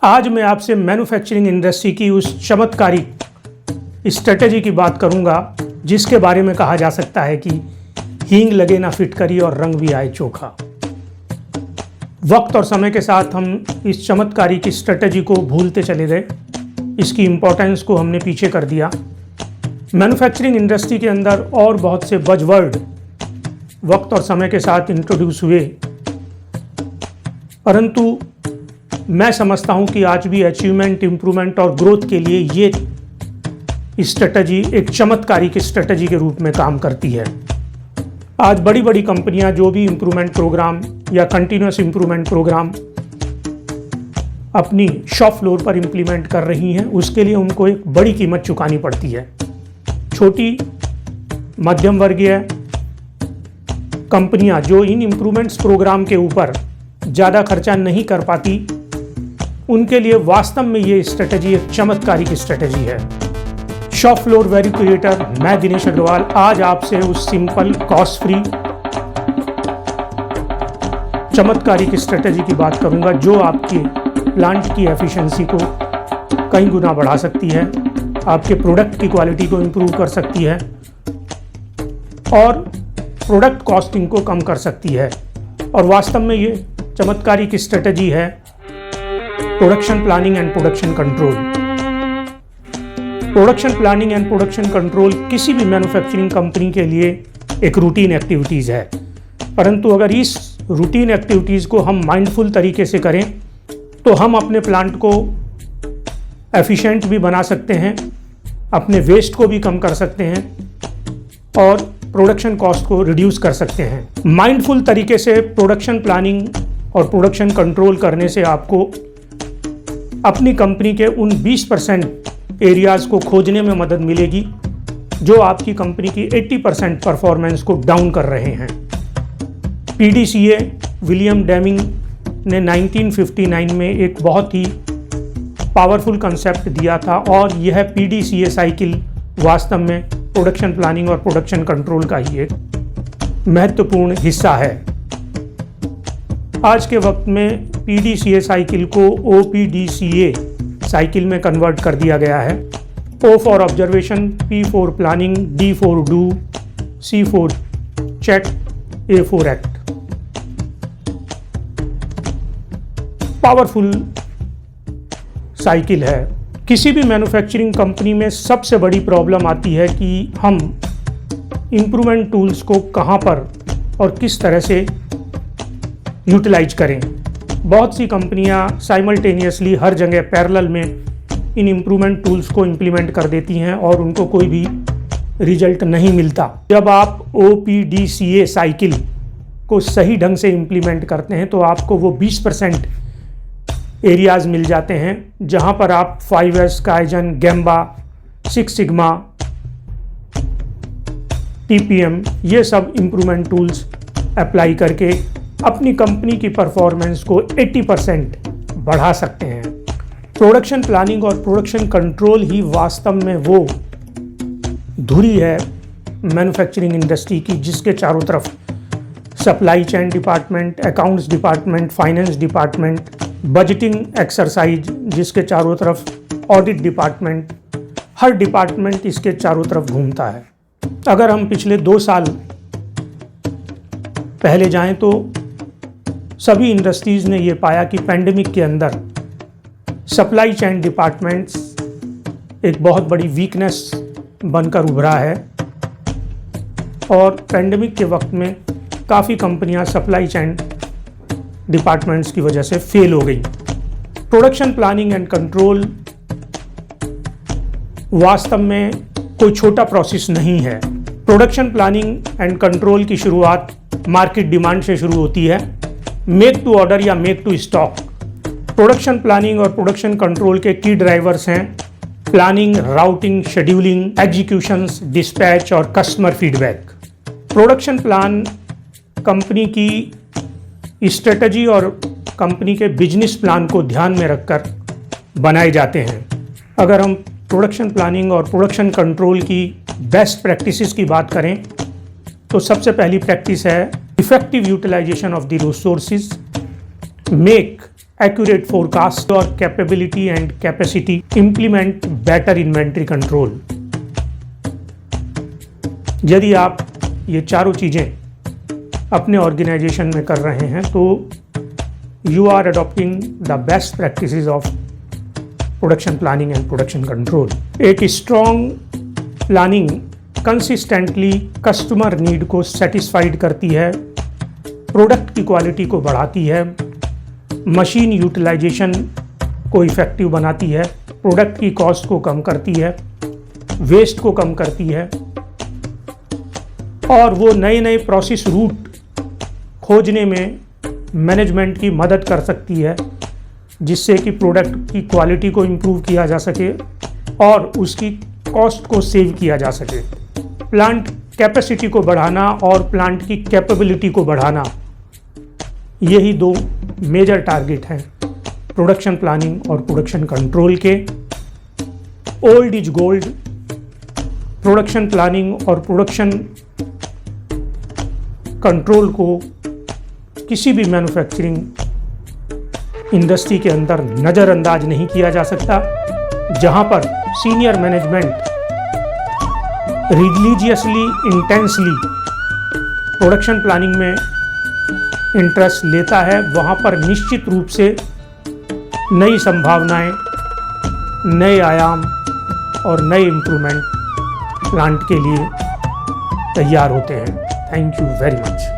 आज मैं आपसे मैन्युफैक्चरिंग इंडस्ट्री की उस चमत्कारिक स्ट्रेटजी की बात करूंगा जिसके बारे में कहा जा सकता है कि हींग लगे ना फिटकरी और रंग भी आए चोखा। वक्त और समय के साथ हम इस चमत्कारिक स्ट्रेटजी को भूलते चले गए, इसकी इम्पोर्टेंस को हमने पीछे कर दिया। मैन्युफैक्चरिंग इंडस्ट्री के अंदर और बहुत से बजवर्ड वक्त और समय के साथ इंट्रोड्यूस हुए, परंतु मैं समझता हूं कि आज भी अचीवमेंट, इम्प्रूवमेंट और ग्रोथ के लिए ये स्ट्रेटजी एक चमत्कारिक स्ट्रेटजी के रूप में काम करती है। आज बड़ी बड़ी कंपनियां जो भी इम्प्रूवमेंट प्रोग्राम या कंटिन्यूस इम्प्रूवमेंट प्रोग्राम अपनी शॉप फ्लोर पर इम्प्लीमेंट कर रही हैं, उसके लिए उनको एक बड़ी कीमत चुकानी पड़ती है। छोटी मध्यम वर्गीय कंपनियां जो इन इम्प्रूवमेंट्स प्रोग्राम के ऊपर ज़्यादा खर्चा नहीं कर पाती, उनके लिए वास्तव में ये स्ट्रेटजी एक चमत्कारिक स्ट्रेटजी है। शॉप फ्लोर वैल्यू क्रिएटर मैं दिनेश अग्रवाल आज आपसे उस सिंपल, कॉस्ट फ्री, चमत्कारिक स्ट्रेटजी की बात करूंगा जो आपके प्लांट की एफिशिएंसी को कई गुना बढ़ा सकती है, आपके प्रोडक्ट की क्वालिटी को इम्प्रूव कर सकती है और प्रोडक्ट कॉस्टिंग को कम कर सकती है। और वास्तव में ये चमत्कारिक स्ट्रेटजी है production planning and production control. Production planning and production control किसी भी मैन्युफैक्चरिंग कंपनी के लिए एक रूटीन एक्टिविटीज़ है, परंतु अगर इस रूटीन एक्टिविटीज़ को हम माइंडफुल तरीके से करें तो हम अपने प्लांट को एफिशिएंट भी बना सकते हैं, अपने वेस्ट को भी कम कर सकते हैं और प्रोडक्शन कॉस्ट को रिड्यूस कर सकते हैं। माइंडफुल तरीके से प्रोडक्शन प्लानिंग और प्रोडक्शन कंट्रोल करने से आपको अपनी कंपनी के उन 20% एरियाज़ को खोजने में मदद मिलेगी जो आपकी कंपनी की 80% परफॉर्मेंस को डाउन कर रहे हैं। PDCA विलियम डेमिंग ने 1959 में एक बहुत ही पावरफुल कंसेप्ट दिया था और यह PDCA साइकिल वास्तव में प्रोडक्शन प्लानिंग और प्रोडक्शन कंट्रोल का ही एक महत्वपूर्ण हिस्सा है। आज के वक्त में PDCA साइकिल को OPDCA साइकिल में कन्वर्ट कर दिया गया है। O for observation, P for planning, D for do, C for check, A for act. Powerful cycle है। किसी भी मैन्युफैक्चरिंग कंपनी में सबसे बड़ी प्रॉब्लम आती है कि हम इम्प्रूवमेंट टूल्स को कहाँ पर और किस तरह से यूटिलाइज करें। बहुत सी कंपनियां साइमल्टेनियसली हर जगह पैरेलल में इन इम्प्रूवमेंट टूल्स को इम्प्लीमेंट कर देती हैं और उनको कोई भी रिजल्ट नहीं मिलता। जब आप OPDCA साइकिल को सही ढंग से इम्प्लीमेंट करते हैं तो आपको वो 20% एरियाज़ मिल जाते हैं जहां पर आप 5S, काइजन, गैम्बा, 6 सिग्मा, TPM ये सब इम्प्रूवमेंट टूल्स अप्लाई करके अपनी कंपनी की परफॉर्मेंस को 80% बढ़ा सकते हैं। प्रोडक्शन प्लानिंग और प्रोडक्शन कंट्रोल ही वास्तव में वो धुरी है मैन्युफैक्चरिंग इंडस्ट्री की जिसके चारों तरफ supply chain department, accounts department, finance department, budgeting exercise जिसके चारों तरफ ऑडिट डिपार्टमेंट, हर डिपार्टमेंट इसके चारों तरफ घूमता है। अगर हम पिछले 2 साल पहले जाएं तो सभी इंडस्ट्रीज़ ने ये पाया कि पैंडेमिक के अंदर सप्लाई चेन डिपार्टमेंट्स एक बहुत बड़ी वीकनेस बनकर उभरा है और पैंडेमिक के वक्त में काफ़ी कंपनियां सप्लाई चेन डिपार्टमेंट्स की वजह से फेल हो गई। प्रोडक्शन प्लानिंग एंड कंट्रोल वास्तव में कोई छोटा प्रोसेस नहीं है। प्रोडक्शन प्लानिंग एंड कंट्रोल की शुरुआत मार्केट डिमांड से शुरू होती है, मेक टू ऑर्डर या make to stock. Production planning और प्रोडक्शन कंट्रोल के की ड्राइवर्स हैं planning, routing, scheduling, executions, dispatch और customer feedback. Production plan company की स्ट्रेटजी और कंपनी के बिजनेस प्लान को ध्यान में रखकर बनाए जाते हैं। अगर हम प्रोडक्शन प्लानिंग और प्रोडक्शन कंट्रोल की बेस्ट प्रैक्टिसेस की बात करें तो सबसे पहली प्रैक्टिस है effective utilization of the resources, make accurate forecast or capability and capacity, implement better inventory control. यदि आप ये चारों चीज़ें अपने ऑर्गेनाइजेशन में कर रहे हैं तो you are adopting the best practices of production planning and production control. एक strong planning consistently customer need को satisfied करती है, प्रोडक्ट की क्वालिटी को बढ़ाती है, मशीन यूटिलाइजेशन को इफ़ेक्टिव बनाती है, प्रोडक्ट की कॉस्ट को कम करती है, वेस्ट को कम करती है और वो नए नए प्रोसेस रूट खोजने में मैनेजमेंट की मदद कर सकती है जिससे कि प्रोडक्ट की क्वालिटी को इम्प्रूव किया जा सके और उसकी कॉस्ट को सेव किया जा सके। प्लांट कैपेसिटी को बढ़ाना और प्लांट की कैपेबिलिटी को बढ़ाना, यही दो मेजर टारगेट हैं प्रोडक्शन प्लानिंग और प्रोडक्शन कंट्रोल के। Old is gold. Production planning और प्रोडक्शन कंट्रोल को किसी भी मैन्युफैक्चरिंग इंडस्ट्री के अंदर नज़रअंदाज नहीं किया जा सकता। जहां पर senior management religiously intensely production planning में इंटरेस्ट लेता है, वहाँ पर निश्चित रूप से नई संभावनाएं, नए आयाम और नए इम्प्रूवमेंट प्लांट के लिए तैयार होते हैं। Thank you very much.